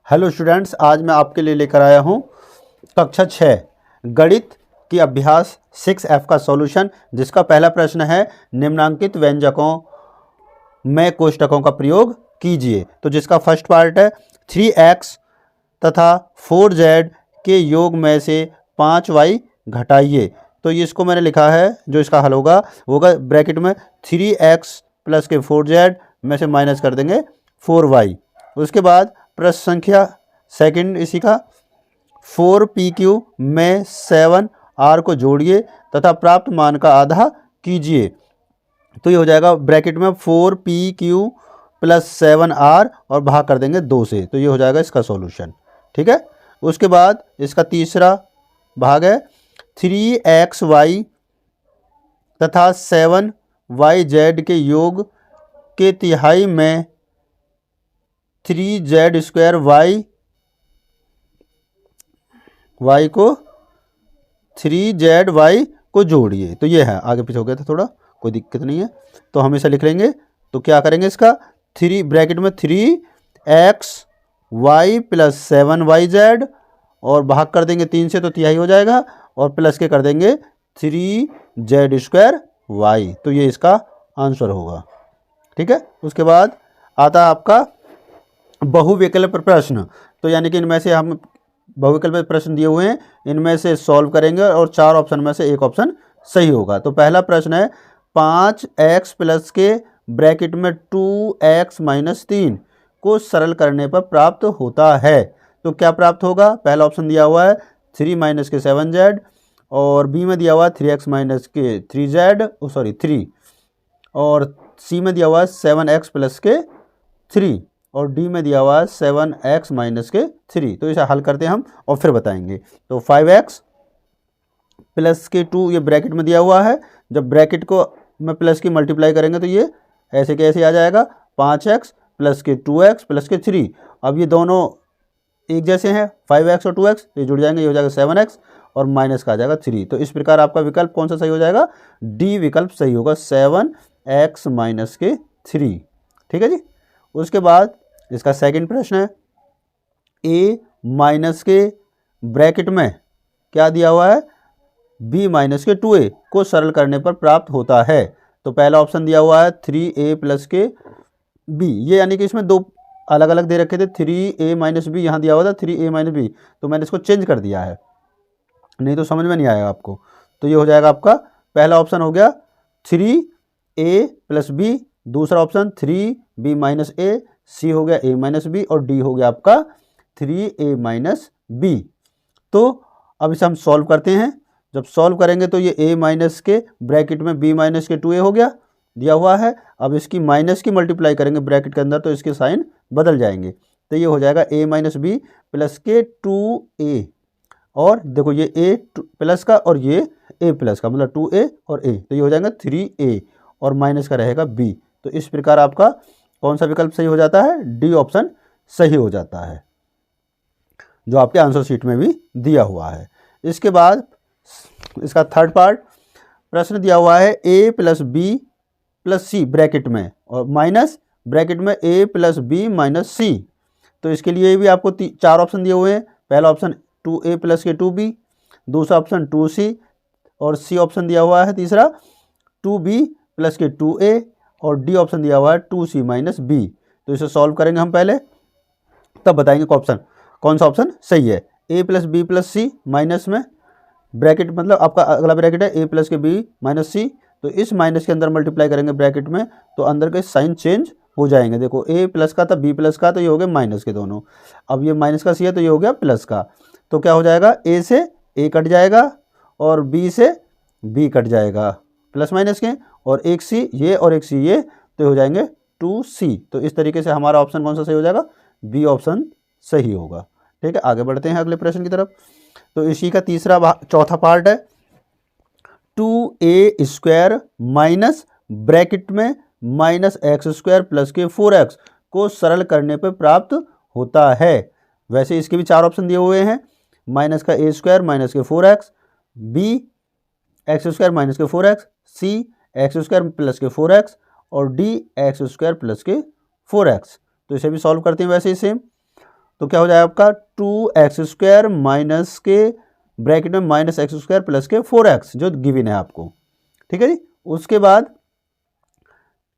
Hello students, आज मैं आपके लिए लेकर आया हूँ कक्षा 6 गणित की अभ्यास 6F का सॉल्यूशन, जिसका पहला प्रश्न है निम्नांकित व्यंजकों में कोष्ठकों का प्रयोग कीजिए। तो जिसका फर्स्ट पार्ट है 3x तथा 4z के योग में से 5y घटाइए। तो ये इसको मैंने लिखा है, जो इसका हल होगा वो होगा ब्रैकेट में 3x प्लस के 4z में से माइनस कर देंगे 4y। उसके बाद प्रश्न संख्या सेकंड इसी का 4pq में 7r को जोड़िए तथा प्राप्त मान का आधा कीजिए। तो ये हो जाएगा ब्रैकेट में 4pq प्लस 7r और भाग कर देंगे 2 से। तो ये हो जाएगा इसका सॉल्यूशन। ठीक है। उसके बाद इसका तीसरा भाग है 3xy तथा 7yz के योग के तिहाई में 3z स्क्वायर y को 3zy को जोड़िए। तो ये है, आगे पीछे हो गया था थोड़ा, कोई दिक्कत नहीं है, तो हम इसे लिख लेंगे। तो क्या करेंगे, इसका 3 ब्रैकेट में 3xy प्लस 7yz और भाग कर देंगे 3 से, तो तिहाई हो जाएगा, और प्लस के कर देंगे 3z स्क्वायर y। तो ये इसका आंसर होगा। ठीक है। उसके बाद आता है आपका बहुविकल्प प्रश्न। तो यानी कि इनमें से हम बहुविकल्प प्रश्न दिए हुए हैं, इनमें से सॉल्व करेंगे और 4 ऑप्शन में से एक ऑप्शन सही होगा। तो पहला प्रश्न है 5x प्लस के ब्रैकेट में 2x माइनस 3 को सरल करने पर प्राप्त होता है। तो क्या प्राप्त होगा, पहला ऑप्शन दिया हुआ है 3 माइनस के 7z और बी में दिया हुआ है 3x माइनस के 3 और सी में दिया हुआ है 7x प्लस के 3 और डी में दिया हुआ है 7x माइनस के 3। तो इसे हल करते हैं हम और फिर बताएंगे। तो 5x प्लस के 2 ये ब्रैकेट में दिया हुआ है, जब ब्रैकेट को में प्लस की मल्टीप्लाई करेंगे तो ये ऐसे कैसे आ जाएगा 5x प्लस के 2x प्लस के 3। अब ये दोनों एक जैसे हैं 5x और 2x, ये जुड़ जाएंगे, ये हो जाएगा 7x और माइनस का आ जाएगा 3। तो इस प्रकार आपका विकल्प कौन सा सही हो जाएगा, डी विकल्प सही होगा, 7x माइनस के 3। ठीक है जी। उसके बाद इसका सेकंड प्रश्न है a माइनस के ब्रैकेट में क्या दिया हुआ है, b माइनस के 2a को सरल करने पर प्राप्त होता है। तो पहला ऑप्शन दिया हुआ है 3a प्लस के b, ये यानी कि इसमें दो अलग अलग दे रखे थे, 3a माइनस बी यहाँ दिया हुआ था 3a माइनस बी, तो मैंने इसको चेंज कर दिया है, नहीं तो समझ में नहीं आएगा आपको। तो ये हो जाएगा आपका पहला ऑप्शन हो गया 3a प्लस बी, दूसरा ऑप्शन 3b माइनस ए, सी हो गया a माइनस बी और डी हो गया आपका 3a माइनस बी। तो अब इसे हम सॉल्व करते हैं। जब सॉल्व करेंगे तो ये a माइनस के ब्रैकेट में b माइनस के 2a हो गया, दिया हुआ है। अब इसकी माइनस की मल्टीप्लाई करेंगे ब्रैकेट के अंदर, तो इसके साइन बदल जाएंगे। तो ये हो जाएगा a माइनस बी प्लस के 2a, और देखो ये a प्लस का और ये a प्लस का, मतलब 2a और a, तो ये हो जाएगा 3a और माइनस का रहेगा b। तो इस प्रकार आपका कौन सा विकल्प सही हो जाता है, डी ऑप्शन सही हो जाता है, जो आपके आंसर शीट में भी दिया हुआ है। इसके बाद इसका थर्ड पार्ट प्रश्न दिया हुआ है a plus B plus C bracket में और माइनस ब्रैकेट में a plus B minus C. तो इसके लिए भी आपको 4 ऑप्शन दिए हुए हैं। पहला ऑप्शन 2a प्लस के 2b, दूसरा ऑप्शन 2c और सी ऑप्शन दिया हुआ है तीसरा 2b प्लस के 2a और डी ऑप्शन दिया हुआ है 2c माइनस बी। तो इसे सॉल्व करेंगे हम पहले, तब बताएंगे कौन सा ऑप्शन सही है। a plus B plus C minus में ब्रैकेट, मतलब आपका अगला ब्रैकेट है a प्लस के b माइनस सी, तो इस माइनस के अंदर मल्टीप्लाई करेंगे ब्रैकेट में, तो अंदर के साइन चेंज हो जाएंगे। देखो a प्लस का था b प्लस का, तो ये हो गया माइनस के दोनों। अब ये माइनस का c है तो ये हो गया प्लस का। तो क्या हो जाएगा, a से a कट जाएगा और b से b कट जाएगा प्लस माइनस के, और एक c ये और एक c ये, तो हो जाएंगे 2c। तो इस तरीके से हमारा ऑप्शन कौन सा सही हो जाएगा, बी ऑप्शन सही होगा। ठीक है। आगे बढ़ते हैं अगले प्रश्न की तरफ। तो इसी का चौथा पार्ट है 2a स्क्वायर माइनस ब्रैकेट में माइनस एक्स स्क्वायर प्लस के 4x को सरल करने पर प्राप्त होता है। वैसे इसके भी 4 ऑप्शन दिए हुए हैं, माइनस का a स्क्वायर माइनस के 4x, b x square minus के 4x, सी एक्स स्क्वायर प्लस के 4x और डी एक्स स्क्वायर प्लस के 4x। तो इसे भी सॉल्व करते हैं वैसे ही सेम। तो क्या हो जाएगा आपका 2x² माइनस के ब्रैकेट में माइनस x² प्लस के 4x जो गिवन है आपको, ठीक है जी। उसके बाद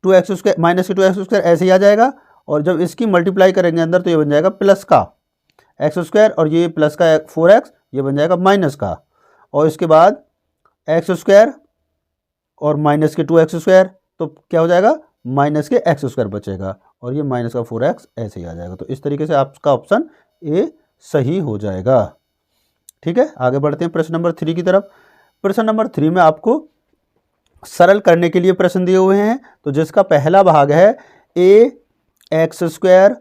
2x² माइनस के 2x² ऐसे ही आ जाएगा, और जब इसकी मल्टीप्लाई करेंगे अंदर तो ये बन जाएगा प्लस का x² और ये प्लस का 4x ये बन जाएगा माइनस का, और इसके बाद x² और माइनस के 2x², तो क्या हो जाएगा माइनस के x² बचेगा, और ये माइनस का 4x ऐसे ही आ जाएगा। तो इस तरीके से आपका ऑप्शन ए सही हो जाएगा, ठीक है। आगे बढ़ते हैं प्रश्न नंबर 3 की तरफ। प्रश्न नंबर 3 में आपको सरल करने के लिए प्रश्न दिए हुए हैं, तो जिसका पहला भाग है ax²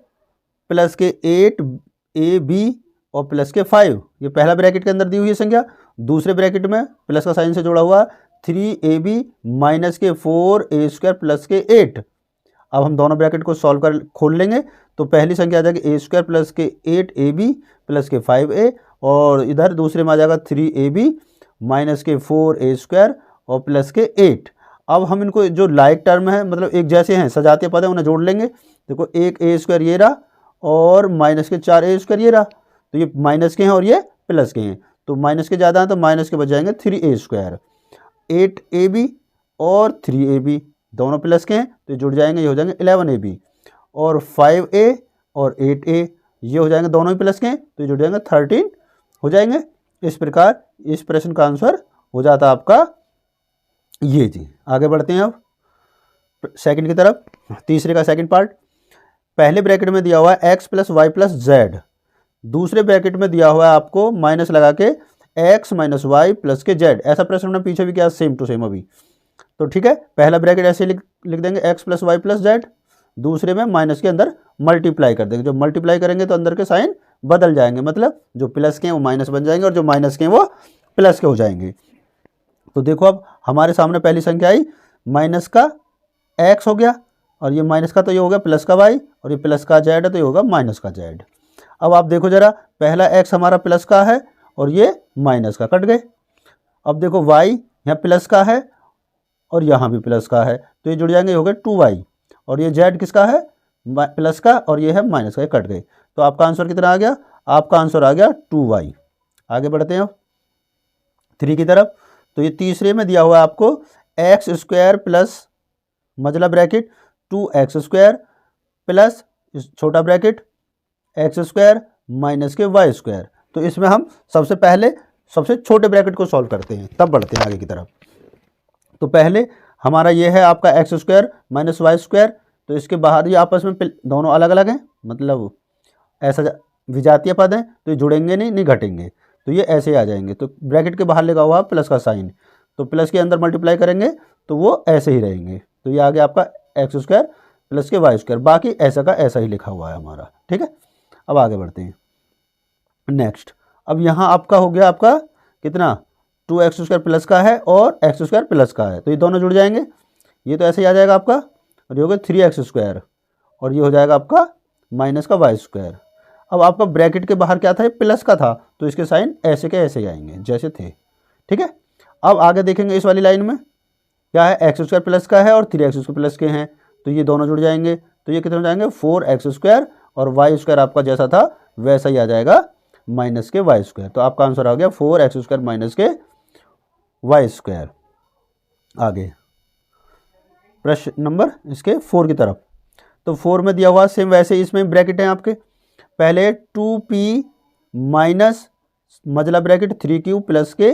प्लस के 8ab और प्लस के 5, ये पहला ब्रैकेट के अंदर दी हुई है संख्या। दूसरे ब्रैकेट में प्लस का साइन से जोड़ा हुआ 3ab माइनस के 4a² प्लस के 8। अब हम दोनों ब्रैकेट को सॉल्व कर खोल लेंगे, तो पहली संख्या आ जाएगी a² प्लस के 8ab प्लस के 5a, और इधर दूसरे में आ जाएगा 3ab माइनस के 4a² और प्लस के 8। अब हम इनको जो लाइक टर्म है, मतलब एक जैसे हैं, सजातीय पद है, उन्हें जोड़ लेंगे। देखो एक a² ये रहा और माइनस के 4a² ये रहा, तो ये माइनस के हैं और ये प्लस के हैं, तो माइनस के ज़्यादा हैं तो माइनस के बच जाएंगे 3a²। 8ab और 3ab दोनों प्लस के हैं तो ये जुड़ जाएंगे, ये हो जाएंगे 11ab, और 5a और 8a ये हो जाएंगे दोनों ही प्लस के हैं तो ये जुड़ जाएंगे 13 हो जाएंगे। इस प्रकार इस प्रश्न का आंसर हो जाता आपका ये जी। आगे बढ़ते हैं अब सेकंड की तरफ, तीसरे का सेकंड पार्ट। पहले ब्रैकेट में दिया हुआ है x plus Y plus Z, दूसरे ब्रैकेट में दिया हुआ है आपको माइनस लगा के x माइनस वाई प्लस के जेड। ऐसा प्रश्न हमने पीछे भी किया सेम टू सेम अभी, तो ठीक है। पहला ब्रैकेट ऐसे लिख देंगे x plus Y plus Z, दूसरे में माइनस के अंदर मल्टीप्लाई कर देंगे। जब मल्टीप्लाई करेंगे तो अंदर के साइन बदल जाएंगे, मतलब जो प्लस के हैं वो माइनस बन जाएंगे और जो माइनस के हैं वो प्लस के हो जाएंगे। तो देखो अब हमारे सामने पहली संख्या आई माइनस का x हो गया, और ये माइनस का तो ये हो गया प्लस का y, और ये प्लस का z है तो ये होगा माइनस का z। अब आप देखो जरा, पहला x हमारा प्लस का है और ये माइनस का, कट गए। अब देखो y यहाँ प्लस का है और यहाँ भी प्लस का है, तो ये जुड़ जाएंगे, ये हो गए 2y, और ये z किसका है प्लस का और ये है माइनस का, ये कट गए। तो आपका आंसर कितना आ गया, आपका आंसर आ गया 2y। आगे बढ़ते हैं अब 3 की तरफ। तो ये तीसरे में दिया हुआ है आपको x² प्लस मजला ब्रैकेट 2x² प्लस छोटा ब्रैकेट x² माइनस के y²। तो इसमें हम सबसे पहले सबसे छोटे ब्रैकेट को सॉल्व करते हैं, तब बढ़ते हैं आगे की तरफ। तो पहले हमारा ये है आपका x² माइनस y², तो इसके बाहर ये आपस में दोनों अलग अलग हैं, मतलब ऐसा विजातीय पद हैं तो ये जुड़ेंगे नहीं घटेंगे, तो ये ऐसे ही आ जाएंगे। तो ब्रैकेट के बाहर लगा हुआ प्लस का साइन, तो प्लस के अंदर मल्टीप्लाई करेंगे तो वो ऐसे ही रहेंगे। तो ये आ गया आपका x² प्लस के y², बाकी ऐसा का ऐसा ही लिखा हुआ है हमारा, ठीक है। अब आगे बढ़ते हैं नेक्स्ट। अब यहाँ आपका हो गया आपका कितना 2x² प्लस का है और x² प्लस का है, तो ये दोनों जुड़ जाएंगे, ये तो ऐसे ही आ जाएगा आपका, और ये हो गया 3x² और ये हो जाएगा आपका माइनस का y²। अब आपका ब्रैकेट के बाहर क्या था, ये प्लस का था, तो इसके साइन ऐसे के ऐसे ही आएंगे जैसे थे, ठीक है। अब आगे देखेंगे इस वाली लाइन में क्या है, x² प्लस का है और 3x² प्लस के हैं, तो ये दोनों जुड़ जाएंगे, तो ये कितने हो जाएंगे 4x² और y² आपका जैसा था वैसा ही आ जाएगा माइनस के y²। तो आपका आंसर आ गया 4x² माइनस के y²। आगे प्रश्न नंबर इसके 4 की तरफ। तो 4 में दिया हुआ सेम वैसे इसमें ब्रैकेट हैं आपके, पहले 2p माइनस मजला ब्रैकेट 3q प्लस के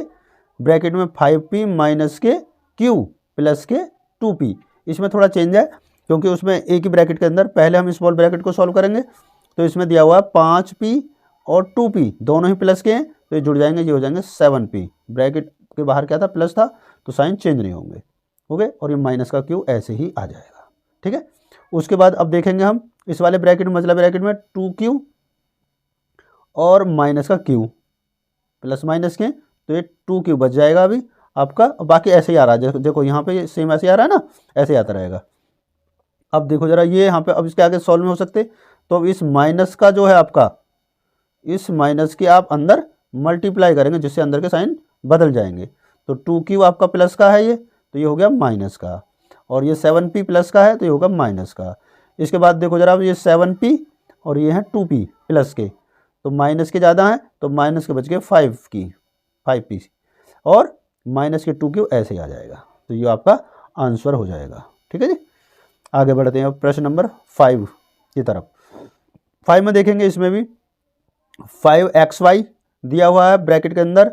ब्रैकेट में 5p माइनस के q प्लस के 2p। इसमें थोड़ा चेंज है क्योंकि उसमें एक ही ब्रैकेट के अंदर पहले हम स्मॉल ब्रैकेट को सॉल्व करेंगे, तो इसमें दिया हुआ है 5p और 2p दोनों ही प्लस के हैं, तो ये जुड़ जाएंगे, ये हो जाएंगे 7p। ब्रैकेट के बाहर क्या था प्लस था, तो साइन चेंज नहीं होंगे, ओके, और ये माइनस का q ऐसे ही आ जाएगा, ठीक है। उसके बाद अब देखेंगे हम इस वाले ब्रैकेट में मजला ब्रैकेट में 2q और माइनस का q प्लस माइनस के, तो ये 2q बच जाएगा अभी आपका, बाकी ऐसे ही आ रहा है, देखो यहाँ पे सेम ऐसे ही आ रहा है ना, ऐसे ही आता रहेगा। अब देखो जरा ये यहाँ पे अब इसके आगे सॉल्व नहीं हो सकते, तो अब इस माइनस का जो है आपका, इस माइनस के आप अंदर मल्टीप्लाई करेंगे जिससे अंदर के साइन बदल जाएंगे। तो 2q आपका प्लस का है ये, तो ये हो गया माइनस का, और ये 7p प्लस का है तो ये होगा माइनस का। इसके बाद देखो जरा अब ये 7p और ये हैं 2p प्लस के, तो माइनस के ज़्यादा हैं तो माइनस के बच गए 5p और माइनस के 2q ऐसे ही आ जाएगा। तो ये आपका आंसर हो जाएगा। ठीक है जी, आगे बढ़ते हैं अब प्रश्न नंबर 5 की तरफ। 5 में देखेंगे, इसमें भी 5xy दिया हुआ है ब्रैकेट के अंदर,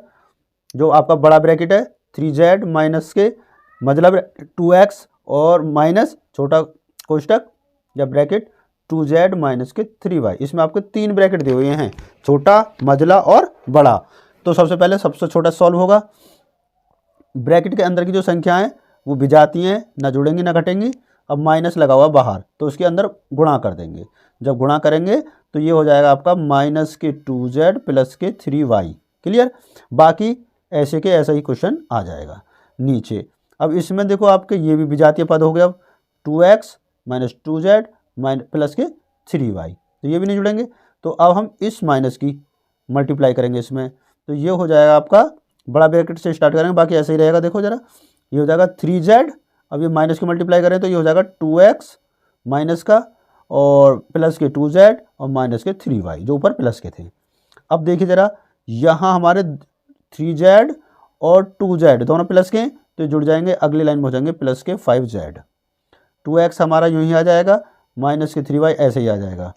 जो आपका बड़ा ब्रैकेट है 3z माइनस के मतलब 2x और माइनस छोटा कोष्टक या ब्रैकेट 2z माइनस के 3y। इसमें आपके 3 ब्रैकेट दिए हुए हैं, छोटा, मझला और बड़ा। तो सबसे पहले सबसे छोटा सॉल्व होगा। ब्रैकेट के अंदर की जो संख्या है वो विजातीय हैं, ना जुड़ेंगी ना घटेंगी। अब माइनस लगा हुआ बाहर, तो उसके अंदर गुणा कर देंगे। जब गुणा करेंगे तो ये हो जाएगा आपका माइनस के 2z प्लस के 3y। क्लियर, बाकी ऐसे के ऐसा ही क्वेश्चन आ जाएगा नीचे। अब इसमें देखो आपके ये भी विजातीय पद हो गया। अब 2x माइनस 2z प्लस के 3y, तो ये भी नहीं जुड़ेंगे। तो अब हम इस माइनस की मल्टीप्लाई करेंगे इसमें, तो ये हो जाएगा आपका बड़ा ब्रैकेट से स्टार्ट करेंगे, बाकी ऐसे ही रहेगा। देखो जरा, ये हो जाएगा 3z, अब ये माइनस की मल्टीप्लाई करें तो ये हो जाएगा 2x माइनस का और प्लस के 2z और माइनस के 3y, जो ऊपर प्लस के थे। अब देखिए ज़रा, यहाँ हमारे 3z और 2z दोनों प्लस के, तो ये जुड़ जाएंगे, अगली लाइन में हो जाएंगे प्लस के 5z। 2x हमारा यूँ ही आ जाएगा, माइनस के 3y ऐसे ही आ जाएगा।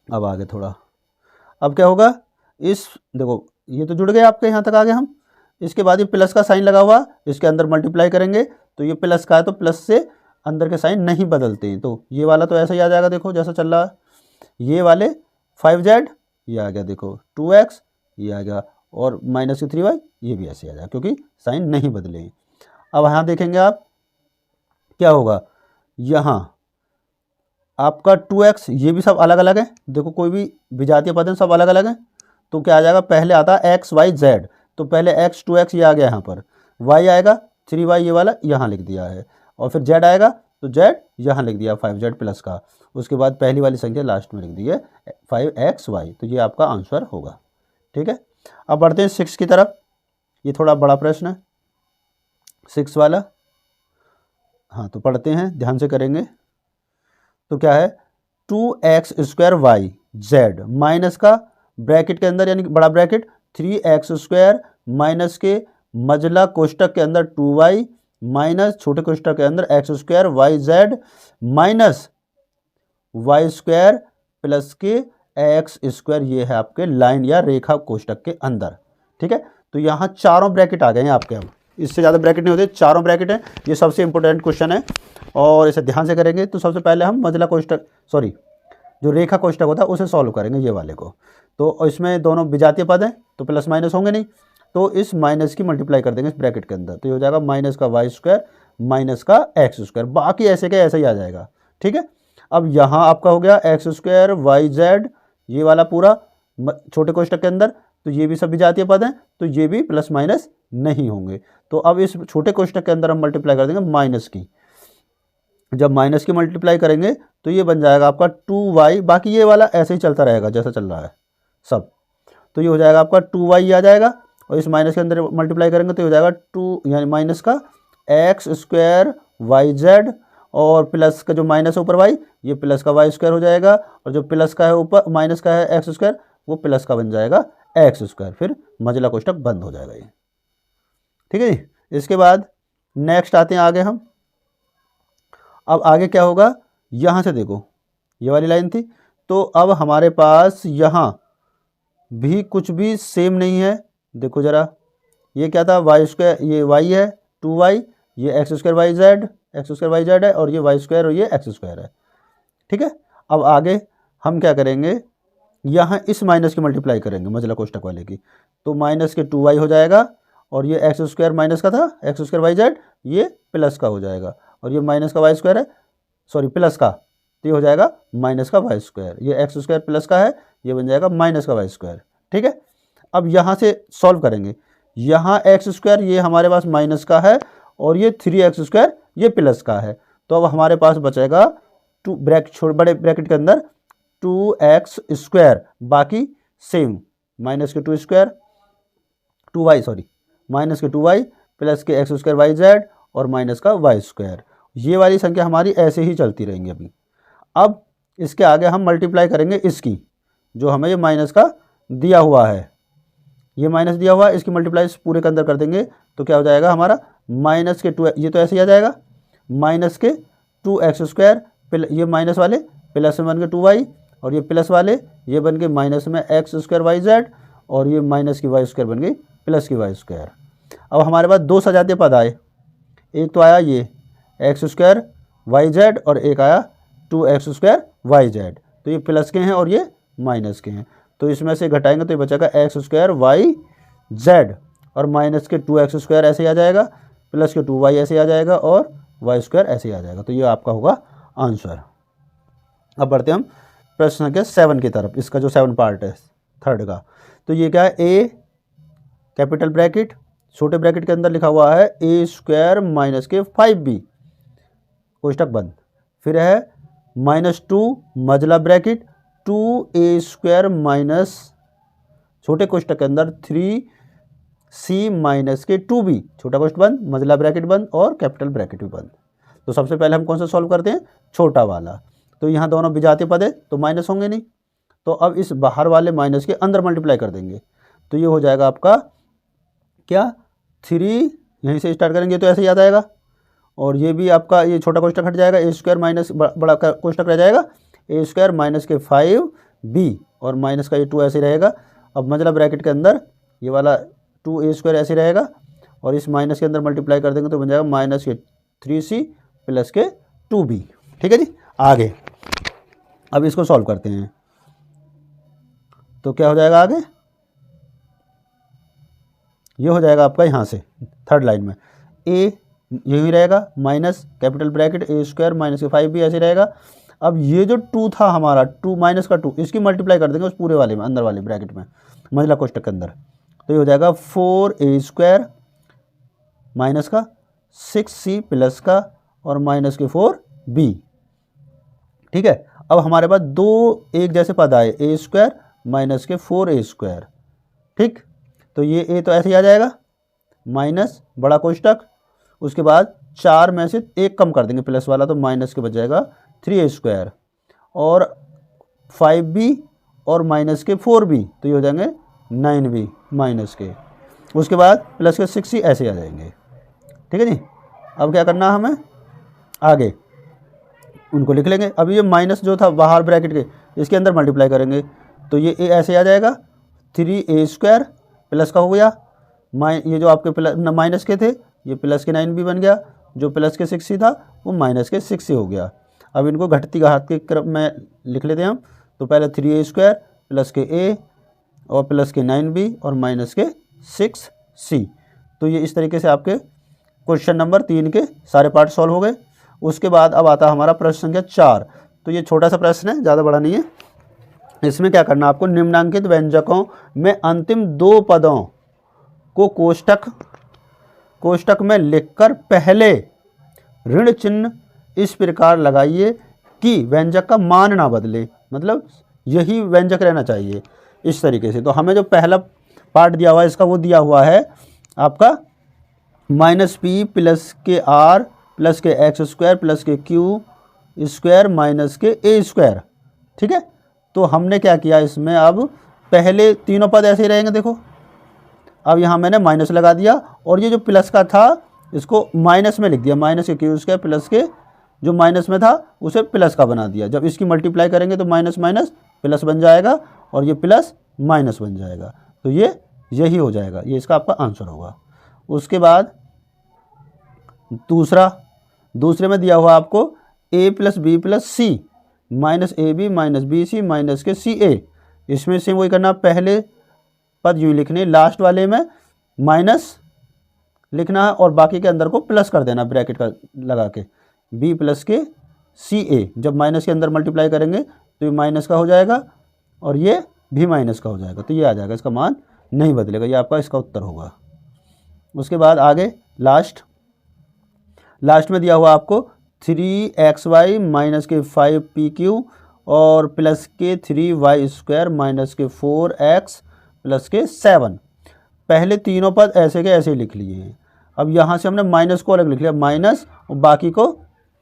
अब आगे थोड़ा, अब क्या होगा, इस देखो ये तो जुड़ गए आपके, यहाँ तक आ गए हम। इसके बाद ये प्लस का साइन लगा हुआ, इसके अंदर मल्टीप्लाई करेंगे तो ये प्लस का है, तो प्लस से अंदर के साइन नहीं बदलते हैं, तो ये वाला तो ऐसा ही आ जाएगा। देखो जैसा चल रहा है, ये वाले 5z ये आ गया, देखो 2x ये आ गया और माइनस के 3y ये भी ऐसे आ जाएगा, क्योंकि साइन नहीं बदले हैं। अब यहाँ देखेंगे आप क्या होगा, यहाँ आपका 2x ये भी सब अलग अलग है। देखो कोई भी विजातीय पद है सब अलग अलग है, तो क्या आ जाएगा, पहले आता है x y z, तो पहले x 2x ये आ गया यहाँ पर, y आएगा 3y ये वाला यहाँ लिख दिया है, और फिर z आएगा तो z यहाँ लिख दिया 5z प्लस का, उसके बाद पहली वाली संख्या लास्ट में लिख दी है 5xy। तो ये आपका आंसर होगा। ठीक है, अब बढ़ते हैं 6 की तरफ। ये थोड़ा बड़ा प्रश्न है 6 वाला। हाँ तो पढ़ते हैं, ध्यान से करेंगे। तो क्या है, 2x square Y Z minus का ब्रैकेट के अंदर यानी बड़ा ब्रैकेट 3x स्क्वायर माइनस के मजला कोष्टक के अंदर 2y माइनस छोटे कोष्टक के अंदर x square Y Z minus Y square plus के एक्स स्क्वायर, ये है आपके लाइन या रेखा कोष्टक के अंदर। ठीक है, तो यहाँ चारों ब्रैकेट आ गए हैं आपके। अब इससे ज़्यादा ब्रैकेट नहीं होते, चारों ब्रैकेट हैं। ये सबसे इंपॉर्टेंट क्वेश्चन है और इसे ध्यान से करेंगे। तो सबसे पहले हम मजला कोष्टक जो रेखा कोष्टक होता है उसे सॉल्व करेंगे, ये वाले को। तो इसमें दोनों विजातीय पद हैं तो प्लस माइनस होंगे नहीं, तो इस माइनस की मल्टीप्लाई कर देंगे इस ब्रैकेट के अंदर, तो ये हो जाएगा माइनस का वाई स्क्वायर माइनस का एक्स स्क्वायर, बाकी ऐसे के ऐसे ही आ जाएगा। ठीक है, अब यहाँ आपका हो गया एक्स स्क्वायर वाई जेड, ये वाला पूरा छोटे कोष्टक के अंदर, तो ये भी सब विजातीय पद हैं, तो ये भी प्लस माइनस नहीं होंगे। तो अब इस छोटे कोष्टक के अंदर हम मल्टीप्लाई कर देंगे माइनस की। जब माइनस की मल्टीप्लाई करेंगे तो ये बन जाएगा आपका 2y, बाकी ये वाला ऐसे ही चलता रहेगा जैसा चल रहा है सब। तो ये हो जाएगा आपका 2y आ जाएगा, और इस माइनस के अंदर मल्टीप्लाई करेंगे तो ये हो जाएगा 2 यानी माइनस का एक्स स्क्वायर वाई जेड, और प्लस का जो माइनस है ऊपर y, ये प्लस का वाई स्क्वायर हो जाएगा, और जो प्लस का है ऊपर माइनस का है एक्स स्क्वायर, वो प्लस का बन जाएगा एक्स स्क्वायर, फिर मजला कोष्टक बंद हो जाएगा ये। ठीक है जी, इसके बाद नेक्स्ट आते हैं आगे हम। अब आगे क्या होगा, यहाँ से देखो ये वाली लाइन थी, तो अब हमारे पास यहाँ भी कुछ भी सेम नहीं है। देखो ज़रा, ये क्या था, वाई स्क्वायर, ये वाई है 2y, ये X square Y Z, X square Y Z है, और ये वाई स्क्वायर और ये एक्स स्क्वायर है। ठीक है, अब आगे हम क्या करेंगे, यहाँ इस माइनस की मल्टीप्लाई करेंगे मजला कोष्टक वाले की, तो माइनस के 2y हो जाएगा, और ये एक्स स्क्वायर माइनस का था एक्स स्क्वायर वाई जेड, ये प्लस का हो जाएगा, और ये माइनस का वाई स्क्वायर है, सॉरी प्लस का, तो ये हो जाएगा माइनस का वाई स्क्वायर, ये एक्स स्क्वायर प्लस का है, ये बन जाएगा माइनस का वाई स्क्वायर। ठीक है, अब यहाँ से सॉल्व करेंगे, यहाँ एक्स स्क्वायर ये हमारे पास माइनस का है, और ये 3x स्क्वायर ये प्लस का है, तो अब हमारे पास बचेगा बड़े ब्रैकेट के अंदर 2x स्क्वायर, बाकी सेम, माइनस के 2 स्क्वायर 2y, सॉरी माइनस के 2y प्लस के एक्स स्क्वायर वाई जेड और माइनस का वाई स्क्वायर। ये वाली संख्या हमारी ऐसे ही चलती रहेंगी अभी। अब इसके आगे हम मल्टीप्लाई करेंगे इसकी, जो हमें ये माइनस का दिया हुआ है, ये माइनस दिया हुआ है, इसकी मल्टीप्लाई इस पूरे के अंदर कर देंगे तो क्या हो जाएगा हमारा माइनस के 2, ये तो ऐसे ही आ जाएगा माइनस के 2x², ये माइनस वाले प्लस में बन के 2y, और ये प्लस वाले ये बन के माइनस में x²yz, और ये माइनस की y² बन गई प्लस की y²। अब हमारे पास दो सजातीय पद आए, एक तो आया ये x²yz और एक आया 2x²yz, तो ये प्लस के हैं और ये माइनस के हैं, तो इसमें से घटाएंगे तो ये बचेगा x²yz, और माइनस के 2x² ऐसे ही आ जाएगा, प्लस के 2y ऐसे आ जाएगा, और y² ऐसे ही आ जाएगा। तो ये आपका होगा आंसर। अब बढ़ते हम प्रश्न संख्या 7 की तरफ, इसका जो 7 पार्ट है थर्ड का। तो ये क्या है, a कैपिटल ब्रैकेट छोटे ब्रैकेट के अंदर लिखा हुआ है a² माइनस के 5b कोष्टक बंद, फिर है -2 मजला ब्रैकेट 2a² माइनस छोटे कोष्टक के अंदर 3c माइनस के 2b छोटा कोष्टक बंद, मजला ब्रैकेट बंद और कैपिटल ब्रैकेट भी बंद। तो सबसे पहले हम कौन सा सॉल्व करते हैं, छोटा वाला। तो यहाँ दोनों विजातीय पद है तो माइनस होंगे नहीं, तो अब इस बाहर वाले माइनस के अंदर मल्टीप्लाई कर देंगे, तो ये हो जाएगा आपका क्या 3, यहीं से स्टार्ट करेंगे तो ऐसे ही याद आएगा, और ये भी आपका ये छोटा कोष्टक हट जाएगा, a² माइनस बड़ा कोष्टक रह जाएगा a² माइनस के 5b, और माइनस का ये 2 ऐसे रहेगा। अब मजला ब्रैकेट के अंदर ये वाला 2a² ऐसे रहेगा, और इस माइनस के अंदर मल्टीप्लाई कर देंगे तो बन जाएगा माइनस के 3c प्लस के 2b। ठीक है जी, आगे अब इसको सॉल्व करते हैं, तो क्या हो जाएगा आगे, ये हो जाएगा आपका यहाँ से थर्ड लाइन में a यही रहेगा minus capital bracket a² minus के 5b ऐसे रहेगा। अब ये जो 2 था हमारा 2 माइनस का 2, इसकी मल्टीप्लाई कर देंगे उस पूरे वाले में, अंदर वाले ब्रैकेट में मजला कोष्टक के अंदर, तो ये हो जाएगा 4a² माइनस का 6c प्लस का और माइनस के 4b। ठीक है, अब हमारे पास दो एक जैसे पद आए a² माइनस के 4a²। ठीक, तो ये a तो ऐसे ही आ जाएगा माइनस बड़ा कोष्टक, उसके बाद 4 में से 1 कम कर देंगे प्लस वाला, तो माइनस के बच जाएगा 3a² और 5b और माइनस के 4b, तो ये हो जाएंगे 9b माइनस के, उसके बाद प्लस के 6c ऐसे आ जाएंगे। ठीक है जी, अब क्या करना है हमें, आगे उनको लिख लेंगे। अब ये माइनस जो था बाहर ब्रैकेट के, इसके अंदर मल्टीप्लाई करेंगे तो ये a ऐसे आ जाएगा 3a² प्लस का हो गया, ये जो आपके प्लस माइनस के थे ये प्लस के 9b बन गया, जो प्लस के 6c था वो माइनस के 6c हो गया। अब इनको घटती घात के क्रम में लिख लेते हैं हम, तो पहले 3a² प्लस के a और प्लस के 9b और माइनस के 6c। तो ये इस तरीके से आपके क्वेश्चन नंबर 3 के सारे पार्ट सॉल्व हो गए। उसके बाद अब आता है हमारा प्रश्न संख्या 4। तो ये छोटा सा प्रश्न है, ज़्यादा बड़ा नहीं है। इसमें क्या करना, आपको निम्नांकित व्यंजकों में अंतिम 2 पदों को कोष्टक में लिखकर पहले ऋण चिन्ह इस प्रकार लगाइए कि व्यंजक का मान ना बदले, मतलब यही व्यंजक रहना चाहिए इस तरीके से। तो हमें जो पहला पार्ट दिया हुआ है इसका वो दिया हुआ है आपका -p प्लस के r प्लस के x² प्लस के q² माइनस के a²। ठीक है, तो हमने क्या किया इसमें, अब पहले तीनों पद ऐसे ही रहेंगे। देखो अब यहाँ मैंने माइनस लगा दिया और ये जो प्लस का था इसको माइनस में लिख दिया, माइनस के q² प्लस के जो माइनस में था उसे प्लस का बना दिया। जब इसकी मल्टीप्लाई करेंगे तो माइनस माइनस प्लस बन जाएगा और ये प्लस माइनस बन जाएगा, तो ये यही हो जाएगा, ये इसका आपका आंसर होगा। उसके बाद दूसरे में दिया हुआ आपको a plus B plus C minus AB minus BC minus के CA। इसमें से वही करना, पहले पद यूँ लिखने, लास्ट वाले में माइनस लिखना है और बाकी के अंदर को प्लस कर देना ब्रैकेट का लगा के, B प्लस के CA। जब माइनस के अंदर मल्टीप्लाई करेंगे तो ये माइनस का हो जाएगा और ये भी माइनस का हो जाएगा, तो ये आ जाएगा, इसका मान नहीं बदलेगा, ये आपका इसका उत्तर होगा। उसके बाद आगे लास्ट में दिया हुआ आपको 3xy माइनस के 5pq और प्लस के 3y² माइनस के 4x प्लस के 7। पहले तीनों पद ऐसे के ऐसे लिख लिए हैं। अब यहाँ से हमने माइनस को अलग लिख लिया, माइनस, और बाकी को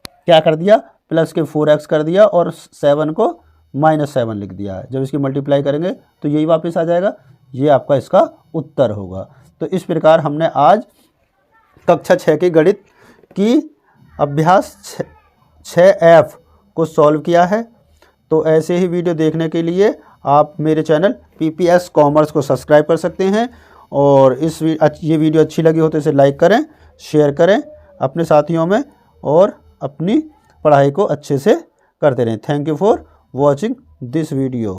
क्या कर दिया, प्लस के 4x कर दिया और 7 को -7 लिख दिया है। जब इसकी मल्टीप्लाई करेंगे तो यही वापस आ जाएगा। ये आपका इसका उत्तर होगा। तो इस प्रकार हमने आज कक्षा 6 की गणित की अभ्यास 6F को सॉल्व किया है। तो ऐसे ही वीडियो देखने के लिए आप मेरे चैनल PPS कॉमर्स को सब्सक्राइब कर सकते हैं। और ये वीडियो अच्छी लगी हो तो इसे लाइक करें, शेयर करें अपने साथियों में और अपनी पढ़ाई को अच्छे से करते रहें। Thank you for watching this video.